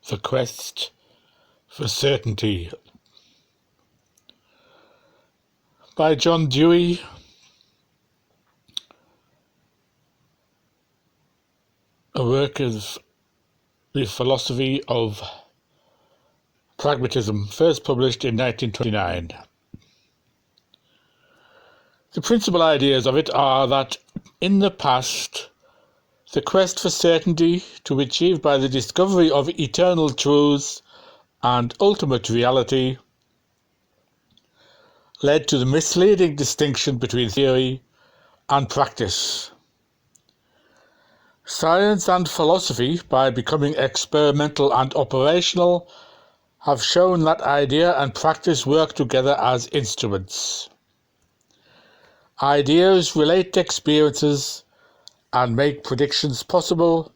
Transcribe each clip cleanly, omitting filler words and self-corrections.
The Quest for Certainty by John Dewey, a work of the philosophy of pragmatism, first published in 1929. The principal ideas of it are that in the past, the quest for certainty to be achieved by the discovery of eternal truths and ultimate reality led to the misleading distinction between theory and practice. Science and philosophy, by becoming experimental and operational, have shown that idea and practice work together as instruments. Ideas relate to experiences and make predictions possible,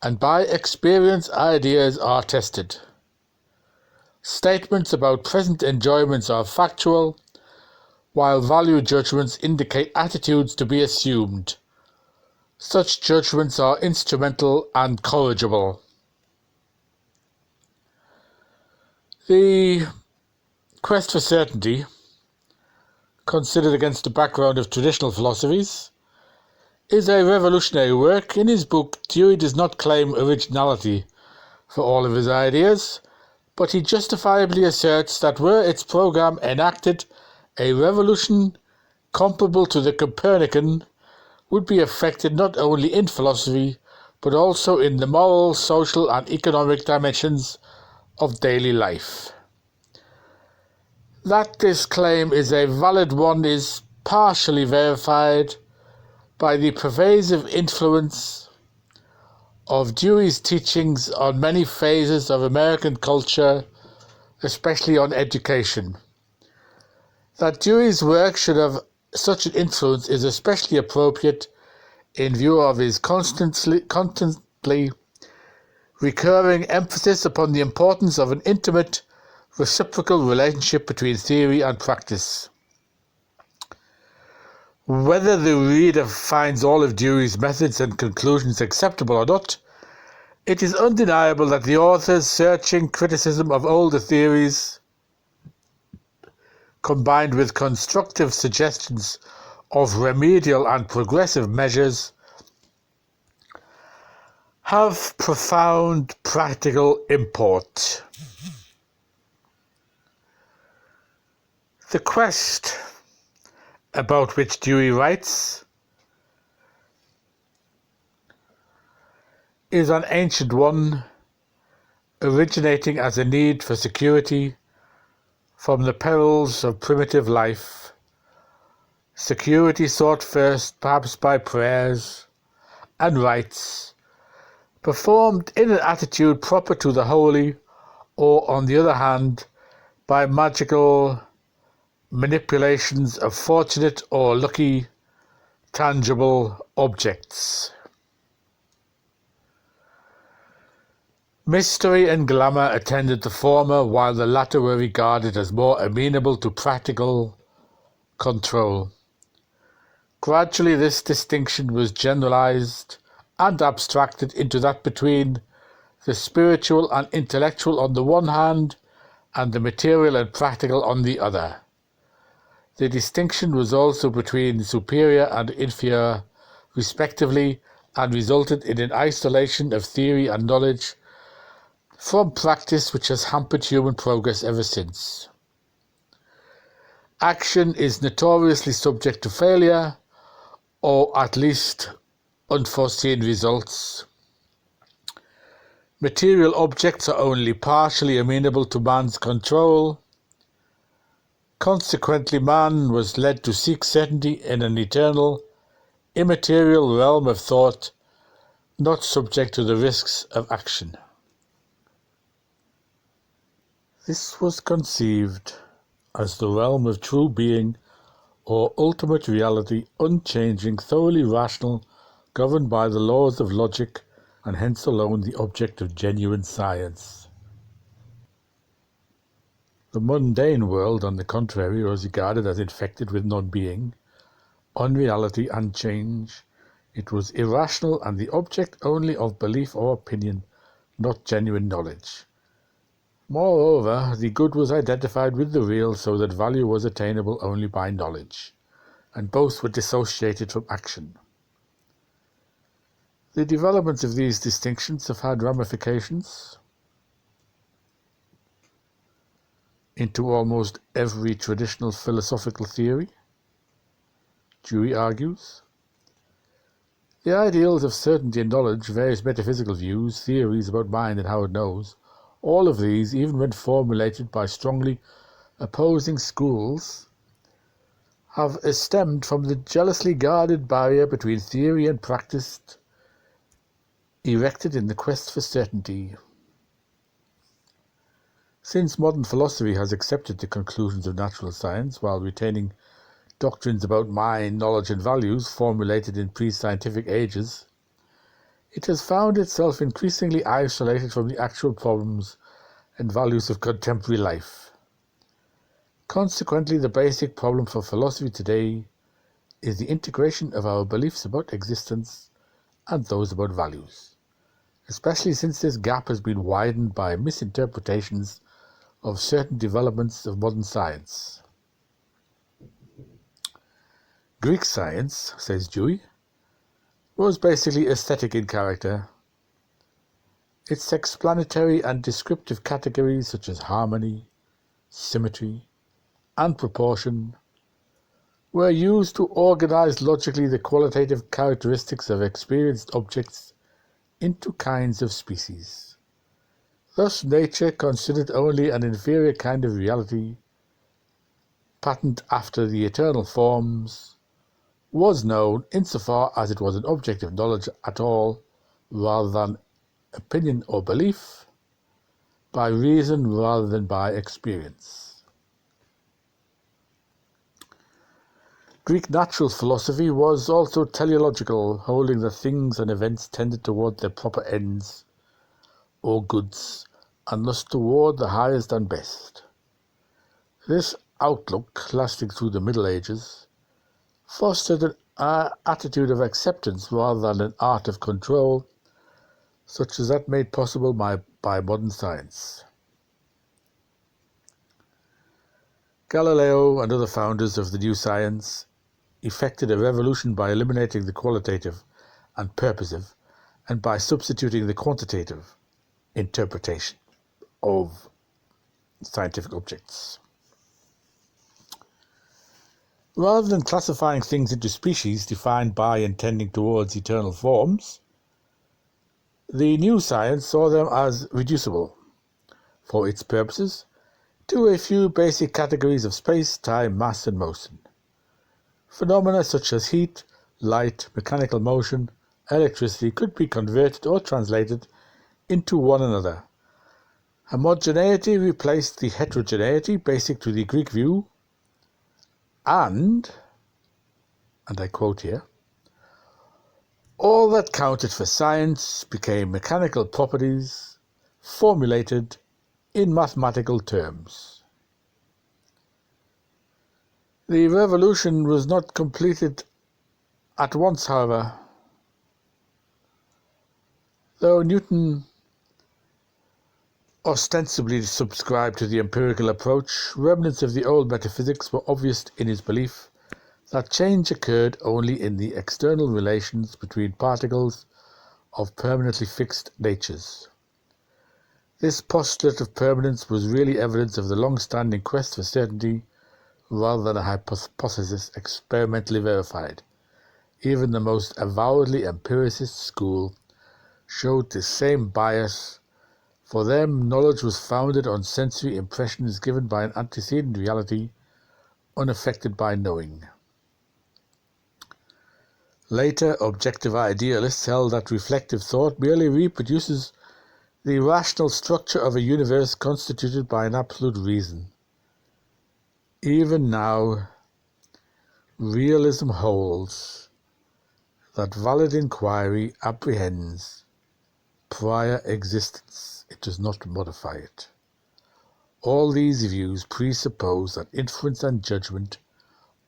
and by experience ideas are tested. Statements about present enjoyments are factual, while value judgments indicate attitudes to be assumed. Such judgments are instrumental and corrigible. The quest for certainty, considered against the background of traditional philosophies, is a revolutionary work. In his book, Dewey does not claim originality for all of his ideas, but he justifiably asserts that were its program enacted, a revolution comparable to the Copernican would be effected not only in philosophy, but also in the moral, social, and economic dimensions of daily life. That this claim is a valid one is partially verified by the pervasive influence of Dewey's teachings on many phases of American culture, especially on education. That Dewey's work should have such an influence is especially appropriate in view of his constantly recurring emphasis upon the importance of an intimate, reciprocal relationship between theory and practice. Whether the reader finds all of Dewey's methods and conclusions acceptable or not, it is undeniable that the author's searching criticism of older theories, combined with constructive suggestions of remedial and progressive measures, have profound practical import. The quest about which Dewey writes is an ancient one, originating as a need for security from the perils of primitive life, security sought first perhaps by prayers and rites, performed in an attitude proper to the holy, or on the other hand, by magical manipulations of fortunate or lucky, tangible objects. Mystery and glamour attended the former, while the latter were regarded as more amenable to practical control. Gradually this distinction was generalized and abstracted into that between the spiritual and intellectual on the one hand and the material and practical on the other. The distinction was also between superior and inferior, respectively, and resulted in an isolation of theory and knowledge from practice which has hampered human progress ever since. Action is notoriously subject to failure, or at least unforeseen results. Material objects are only partially amenable to man's control. Consequently, man was led to seek certainty in an eternal, immaterial realm of thought, not subject to the risks of action. This was conceived as the realm of true being or ultimate reality, unchanging, thoroughly rational, governed by the laws of logic, and hence alone the object of genuine science. The mundane world, on the contrary, was regarded as infected with non-being, unreality and change. It was irrational and the object only of belief or opinion, not genuine knowledge. Moreover, the good was identified with the real so that value was attainable only by knowledge, and both were dissociated from action. The development of these distinctions have had ramifications into almost every traditional philosophical theory, Dewey argues. The ideals of certainty and knowledge, various metaphysical views, theories about mind and how it knows, all of these, even when formulated by strongly opposing schools, have stemmed from the jealously guarded barrier between theory and practice erected in the quest for certainty. Since modern philosophy has accepted the conclusions of natural science while retaining doctrines about mind, knowledge and values formulated in pre-scientific ages, it has found itself increasingly isolated from the actual problems and values of contemporary life. Consequently, the basic problem for philosophy today is the integration of our beliefs about existence and those about values, especially since this gap has been widened by misinterpretations of certain developments of modern science. Greek science, says Dewey, was basically aesthetic in character. Its explanatory and descriptive categories such as harmony, symmetry, and proportion were used to organize logically the qualitative characteristics of experienced objects into kinds of species. Thus, nature, considered only an inferior kind of reality, patterned after the eternal forms, was known insofar as it was an object of knowledge at all, rather than opinion or belief, by reason rather than by experience. Greek natural philosophy was also teleological, holding that things and events tended toward their proper ends or goods, and thus toward the highest and best. This outlook, lasting through the Middle Ages, fostered an attitude of acceptance rather than an art of control, such as that made possible by modern science. Galileo and other founders of the new science effected a revolution by eliminating the qualitative and purposive, and by substituting the quantitative interpretation of scientific objects. Rather than classifying things into species defined by and tending towards eternal forms, the new science saw them as reducible, for its purposes, to a few basic categories of space, time, mass and motion. Phenomena such as heat, light, mechanical motion, electricity could be converted or translated into one another. Homogeneity replaced the heterogeneity basic to the Greek view, and I quote here, all that counted for science became mechanical properties formulated in mathematical terms. The revolution was not completed at once, however. Though Newton ostensibly subscribed to the empirical approach, remnants of the old metaphysics were obvious in his belief that change occurred only in the external relations between particles of permanently fixed natures. This postulate of permanence was really evidence of the long-standing quest for certainty rather than a hypothesis experimentally verified. Even the most avowedly empiricist school showed the same bias. For them, knowledge was founded on sensory impressions given by an antecedent reality unaffected by knowing. Later, objective idealists held that reflective thought merely reproduces the rational structure of a universe constituted by an absolute reason. Even now, realism holds that valid inquiry apprehends prior existence. It does not modify it. All these views presuppose that inference and judgment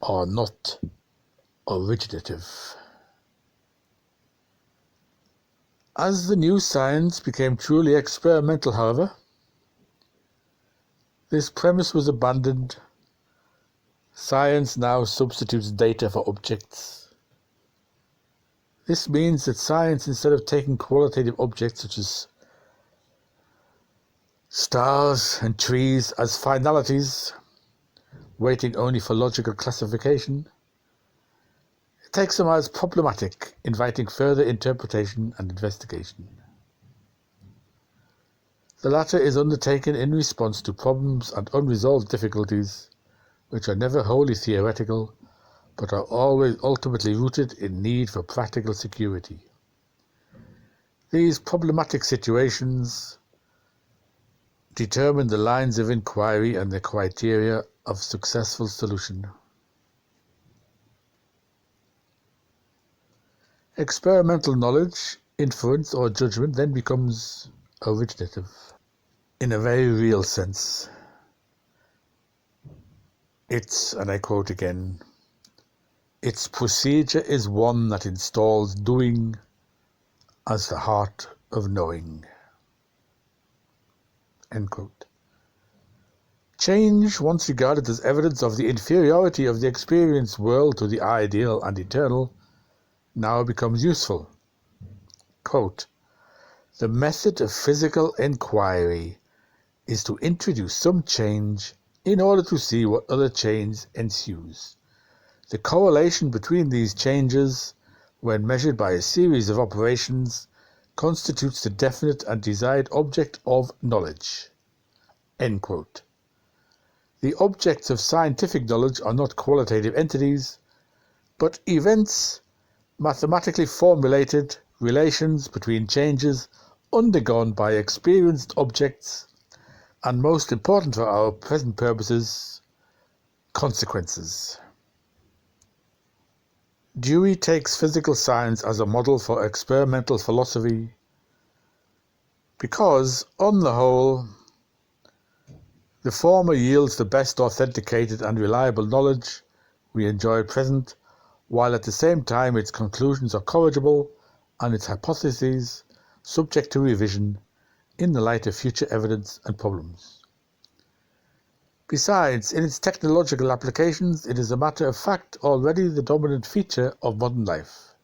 are not originative. As the new science became truly experimental, however, this premise was abandoned. Science now substitutes data for objects. This means that science, instead of taking qualitative objects such as stars and trees as finalities, waiting only for logical classification, it takes them as problematic, inviting further interpretation and investigation. The latter is undertaken in response to problems and unresolved difficulties, which are never wholly theoretical, but are always ultimately rooted in need for practical security. These problematic situations determine the lines of inquiry and the criteria of successful solution. Experimental knowledge, inference, or judgment then becomes originative. In a very real sense, and I quote again, its procedure is one that installs doing as the heart of knowing. End quote. Change, once regarded as evidence of the inferiority of the experienced world to the ideal and eternal, now becomes useful. Quote, the method of physical inquiry is to introduce some change in order to see what other change ensues. The correlation between these changes, when measured by a series of operations, constitutes the definite and desired object of knowledge. End quote. The objects of scientific knowledge are not qualitative entities, but events, mathematically formulated relations between changes undergone by experienced objects, and most important for our present purposes, consequences. Dewey takes physical science as a model for experimental philosophy because, on the whole, the former yields the best authenticated and reliable knowledge we enjoy at present, while at the same time its conclusions are corrigible and its hypotheses subject to revision in the light of future evidence and problems. Besides, in its technological applications, it is a matter of fact already the dominant feature of modern life.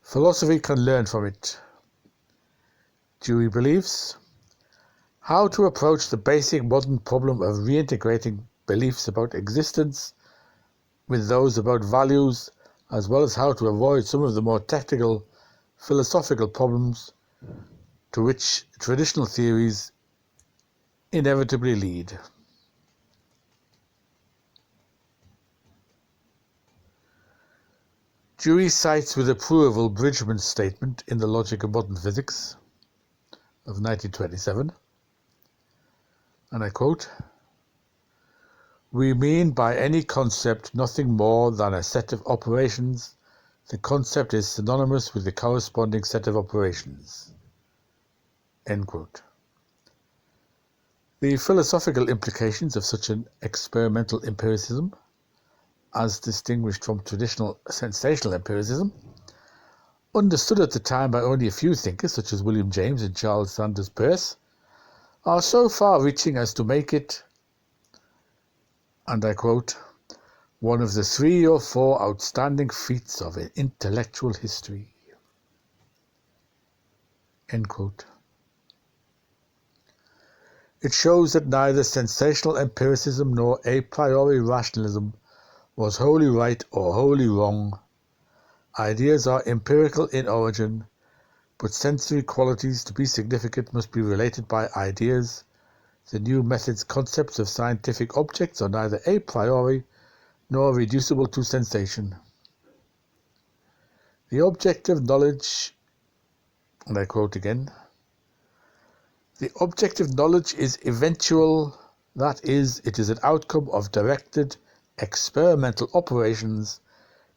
Philosophy can learn from it. Dewey believes how to approach the basic modern problem of reintegrating beliefs about existence with those about values, as well as how to avoid some of the more technical philosophical problems to which traditional theories inevitably lead. Dewey cites with approval Bridgman's statement in The Logic of Modern Physics of 1927, and I quote, "We mean by any concept nothing more than a set of operations. The concept is synonymous with the corresponding set of operations." End quote. The philosophical implications of such an experimental empiricism, as distinguished from traditional sensational empiricism, understood at the time by only a few thinkers such as William James and Charles Sanders Peirce, are so far-reaching as to make it, and I quote, "one of the 3 or 4 outstanding feats of intellectual history." End quote. It shows that neither sensational empiricism nor a priori rationalism was wholly right or wholly wrong. Ideas are empirical in origin, but sensory qualities to be significant must be related by ideas. The new methods concepts of scientific objects are neither a priori nor reducible to sensation. The object of knowledge, and I quote again, "The object of knowledge is eventual, that is, it is an outcome of directed experimental operations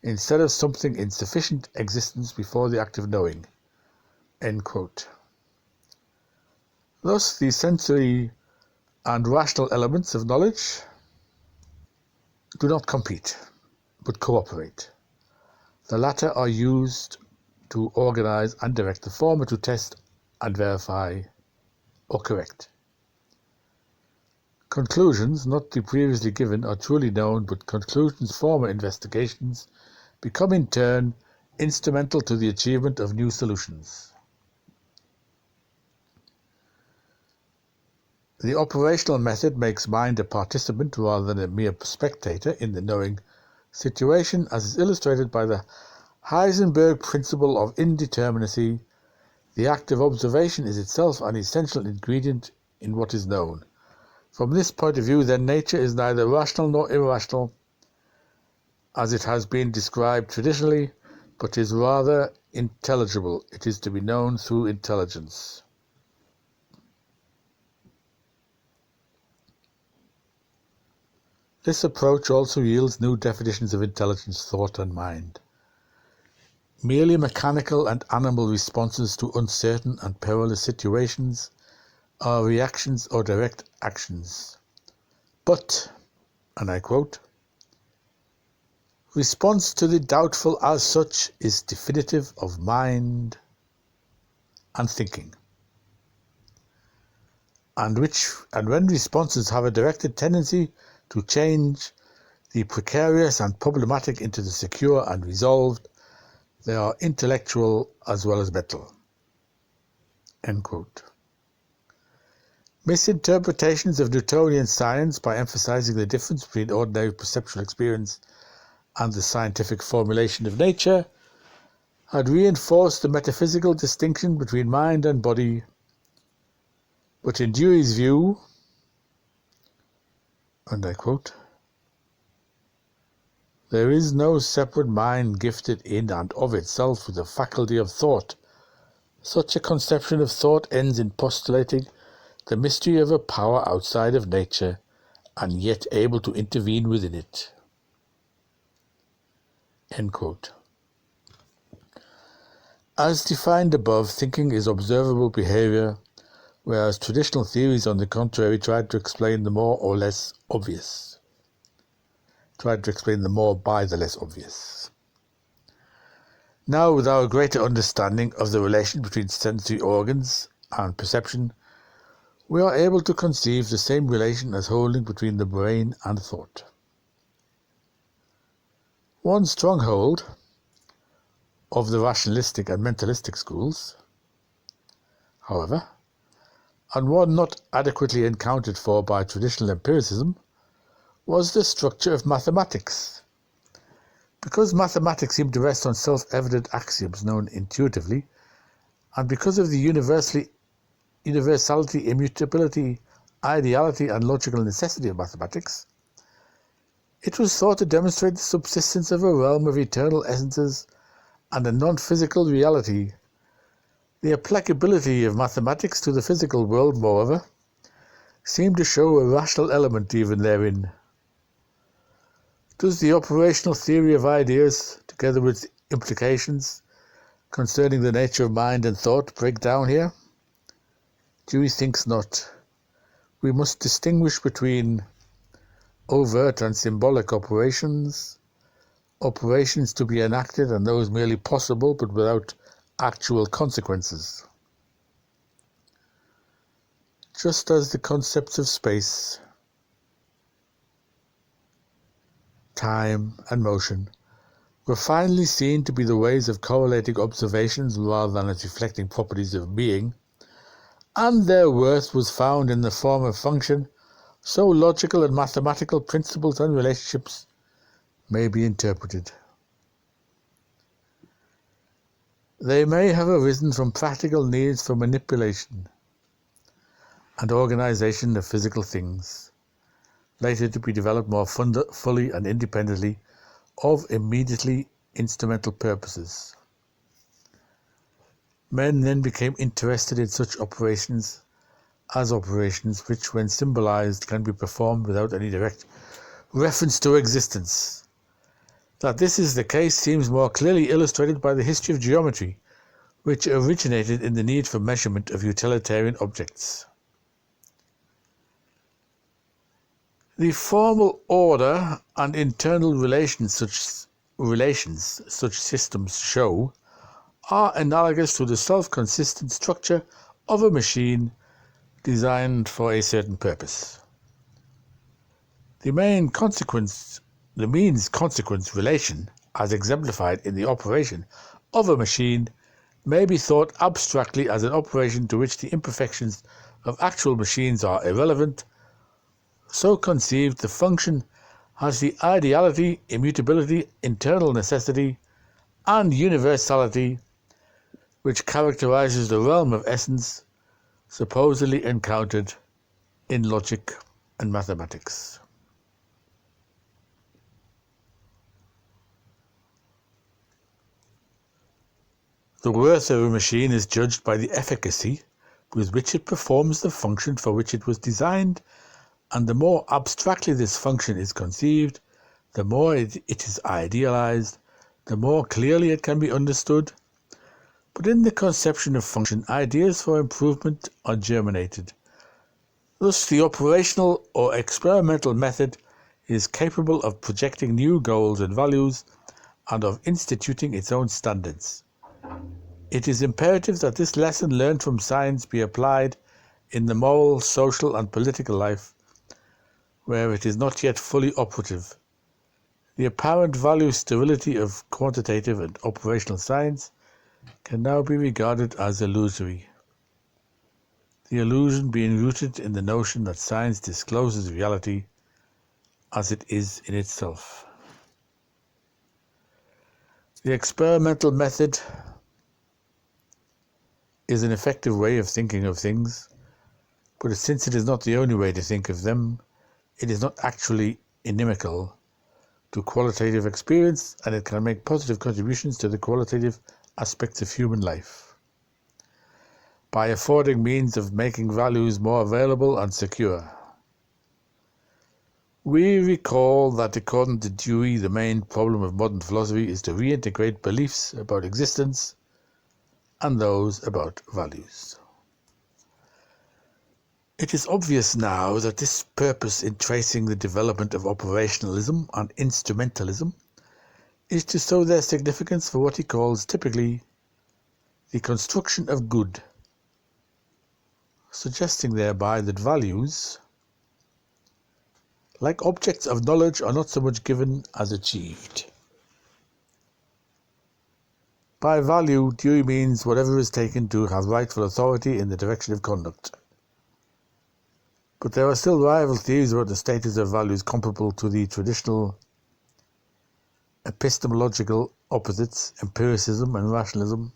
instead of something in sufficient existence before the act of knowing." End quote. Thus, the sensory and rational elements of knowledge do not compete, but cooperate. The latter are used to organize and direct, the former to test and verify or correct. Conclusions, not the previously given, are truly known, but conclusions former investigations become in turn instrumental to the achievement of new solutions. The operational method makes mind a participant rather than a mere spectator in the knowing situation, as is illustrated by the Heisenberg principle of indeterminacy. The act of observation is itself an essential ingredient in what is known. From this point of view, then, nature is neither rational nor irrational, as it has been described traditionally, but is rather intelligible. It is to be known through intelligence. This approach also yields new definitions of intelligence, thought, and mind. Merely mechanical and animal responses to uncertain and perilous situations are reactions or direct actions. But, and I quote, response to the doubtful as such is definitive of mind and thinking. And when responses have a directed tendency to change the precarious and problematic into the secure and resolved, they are intellectual as well as mental. End quote. Misinterpretations of Newtonian science by emphasizing the difference between ordinary perceptual experience and the scientific formulation of nature had reinforced the metaphysical distinction between mind and body. But in Dewey's view, and I quote, there is no separate mind gifted in and of itself with the faculty of thought. Such a conception of thought ends in postulating the mystery of a power outside of nature and yet able to intervene within it. End quote. As defined above, thinking is observable behavior, whereas traditional theories, on the contrary, tried to explain the more or less obvious. Tried to explain the more by the less obvious. Now, with our greater understanding of the relation between sensory organs and perception, we are able to conceive the same relation as holding between the brain and thought. One stronghold of the rationalistic and mentalistic schools, however, and one not adequately accounted for by traditional empiricism, was the structure of mathematics. Because mathematics seemed to rest on self-evident axioms known intuitively, and because of the universality, immutability, ideality, and logical necessity of mathematics, it was thought to demonstrate the subsistence of a realm of eternal essences and a non-physical reality. The applicability of mathematics to the physical world, moreover, seemed to show a rational element even therein. Does the operational theory of ideas, together with implications concerning the nature of mind and thought, break down here? Dewey thinks not. We must distinguish between overt and symbolic operations, operations to be enacted and those merely possible but without actual consequences. Just as the concepts of space, time, and motion were finally seen to be the ways of correlating observations rather than as reflecting properties of being, and their worth was found in the form of function, so logical and mathematical principles and relationships may be interpreted. They may have arisen from practical needs for manipulation and organization of physical things, later to be developed more fully and independently of immediately instrumental purposes. Men then became interested in such operations as operations which, when symbolized, can be performed without any direct reference to existence. That this is the case seems more clearly illustrated by the history of geometry, which originated in the need for measurement of utilitarian objects. The formal order and internal relations such systems show are analogous to the self-consistent structure of a machine designed for a certain purpose. The means-consequence relation, as exemplified in the operation of a machine, may be thought abstractly as an operation to which the imperfections of actual machines are irrelevant. So conceived, the function has the ideality, immutability, internal necessity, and universality which characterizes the realm of essence supposedly encountered in logic and mathematics. The worth of a machine is judged by the efficacy with which it performs the function for which it was designed, and the more abstractly this function is conceived, the more it is idealized, the more clearly it can be understood. But in the conception of function, ideas for improvement are germinated. Thus, the operational or experimental method is capable of projecting new goals and values and of instituting its own standards. It is imperative that this lesson learned from science be applied in the moral, social, and political life, where it is not yet fully operative. The apparent value sterility of quantitative and operational science can now be regarded as illusory. The illusion being rooted in the notion that science discloses reality as it is in itself. The experimental method is an effective way of thinking of things, but since it is not the only way to think of them, it is not actually inimical to qualitative experience, and it can make positive contributions to the qualitative aspects of human life by affording means of making values more available and secure. We recall that according to Dewey, the main problem of modern philosophy is to reintegrate beliefs about existence and those about values. It is obvious now that this purpose in tracing the development of operationalism and instrumentalism is to show their significance for what he calls typically the construction of good, suggesting thereby that values, like objects of knowledge, are not so much given as achieved. By value, Dewey means whatever is taken to have rightful authority in the direction of conduct. But there are still rival theories about the status of values comparable to the traditional epistemological opposites, empiricism and rationalism.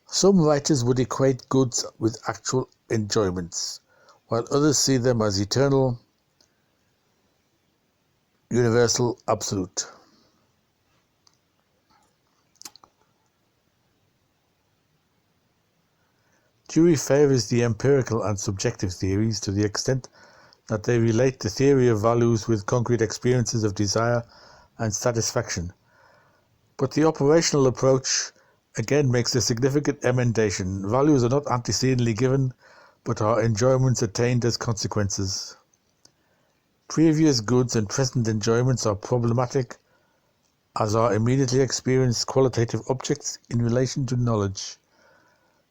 Some writers would equate goods with actual enjoyments, while others see them as eternal, universal, absolute. Dewey favours the empirical and subjective theories to the extent that they relate the theory of values with concrete experiences of desire and satisfaction. But the operational approach again makes a significant emendation. Values are not antecedently given, but are enjoyments attained as consequences. Previous goods and present enjoyments are problematic, as are immediately experienced qualitative objects in relation to knowledge.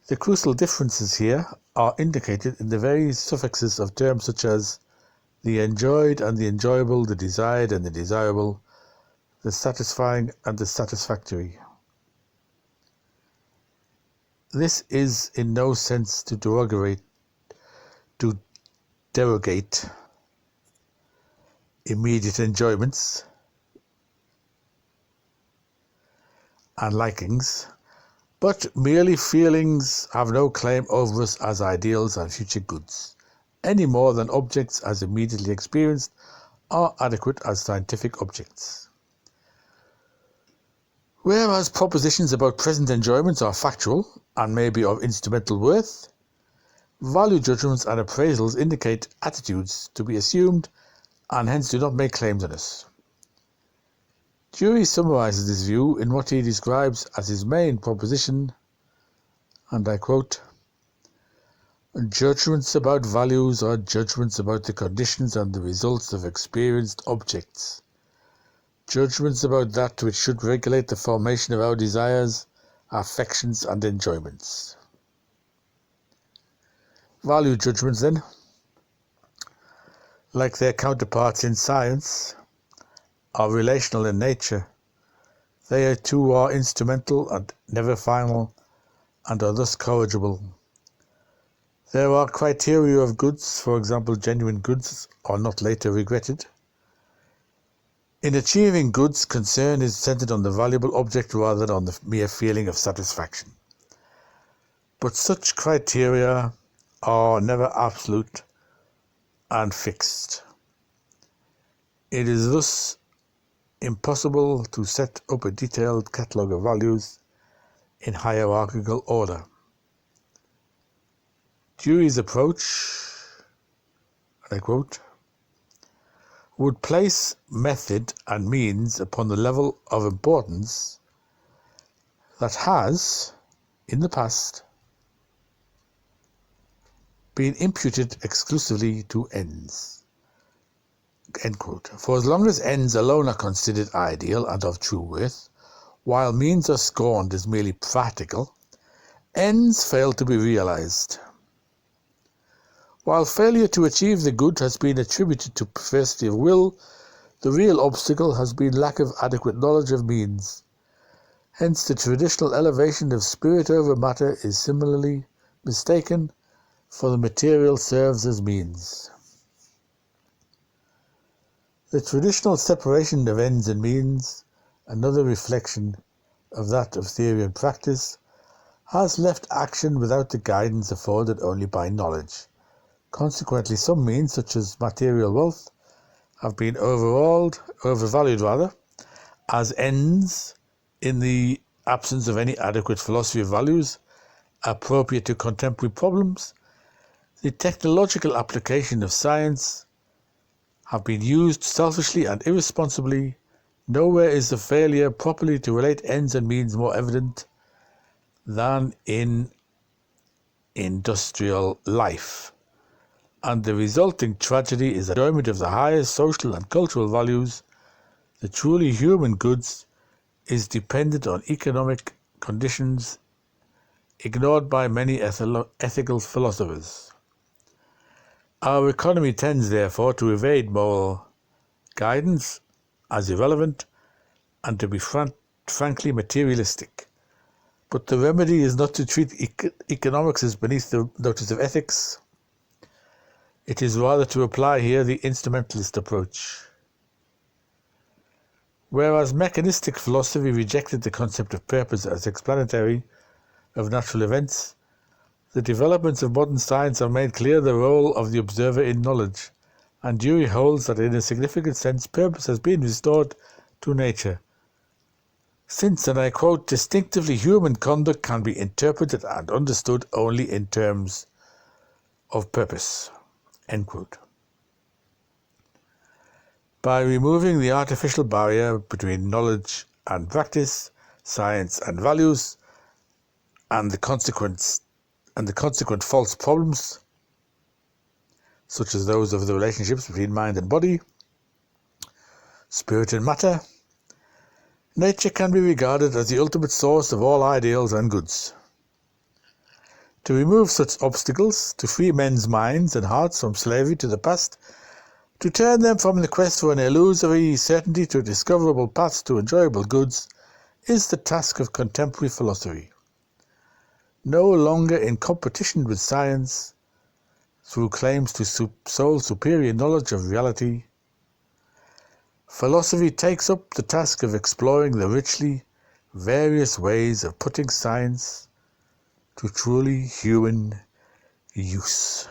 The crucial differences here are indicated in the various suffixes of terms such as the enjoyed and the enjoyable, the desired and the desirable, the satisfying and the satisfactory. This is in no sense to derogate immediate enjoyments and likings, but merely feelings have no claim over us as ideals and future goods, any more than objects as immediately experienced are adequate as scientific objects. Whereas propositions about present enjoyments are factual and may be of instrumental worth, value judgments and appraisals indicate attitudes to be assumed and hence do not make claims on us. Dewey summarizes this view in what he describes as his main proposition, and I quote, "Judgments about values are judgments about the conditions and the results of experienced objects. Judgments about that which should regulate the formation of our desires affections and enjoyments. Value judgments, then, like their counterparts in science, are relational in nature. They too are instrumental and never final, and are thus corrigible. There are criteria of goods, for example, genuine goods are not later regretted. In achieving goods, concern is centered on the valuable object rather than on the mere feeling of satisfaction. But such criteria are never absolute and fixed. It is thus impossible to set up a detailed catalogue of values in hierarchical order. Dewey's approach, and I quote, would place method and means upon the level of importance that has, in the past, been imputed exclusively to ends. End quote. For as long as ends alone are considered ideal and of true worth, while means are scorned as merely practical, ends fail to be realized. While failure to achieve the good has been attributed to perversity of will, the real obstacle has been lack of adequate knowledge of means. Hence the traditional elevation of spirit over matter is similarly mistaken, for the material serves as means. The traditional separation of ends and means, another reflection of that of theory and practice, has left action without the guidance afforded only by knowledge. Consequently, some means, such as material wealth, have been overvalued as ends in the absence of any adequate philosophy of values appropriate to contemporary problems. The technological application of science have been used selfishly and irresponsibly. Nowhere is the failure properly to relate ends and means more evident than in industrial life. And the resulting tragedy is the enjoyment of the highest social and cultural values, the truly human goods, is dependent on economic conditions ignored by many ethical philosophers. Our economy tends, therefore, to evade moral guidance as irrelevant and to be frankly materialistic. But the remedy is not to treat economics as beneath the notice of ethics. It is rather to apply here the instrumentalist approach. Whereas mechanistic philosophy rejected the concept of purpose as explanatory of natural events, the developments of modern science have made clear the role of the observer in knowledge, and Dewey holds that in a significant sense purpose has been restored to nature, since, and I quote, distinctively human conduct can be interpreted and understood only in terms of purpose. End quote. By removing the artificial barrier between knowledge and practice, science and values, and the consequent false problems, such as those of the relationships between mind and body, spirit and matter, nature can be regarded as the ultimate source of all ideals and goods. To remove such obstacles, to free men's minds and hearts from slavery to the past, to turn them from the quest for an illusory certainty to discoverable paths to enjoyable goods, is the task of contemporary philosophy. No longer in competition with science, through claims to sole superior knowledge of reality, philosophy takes up the task of exploring the richly various ways of putting science to truly human use.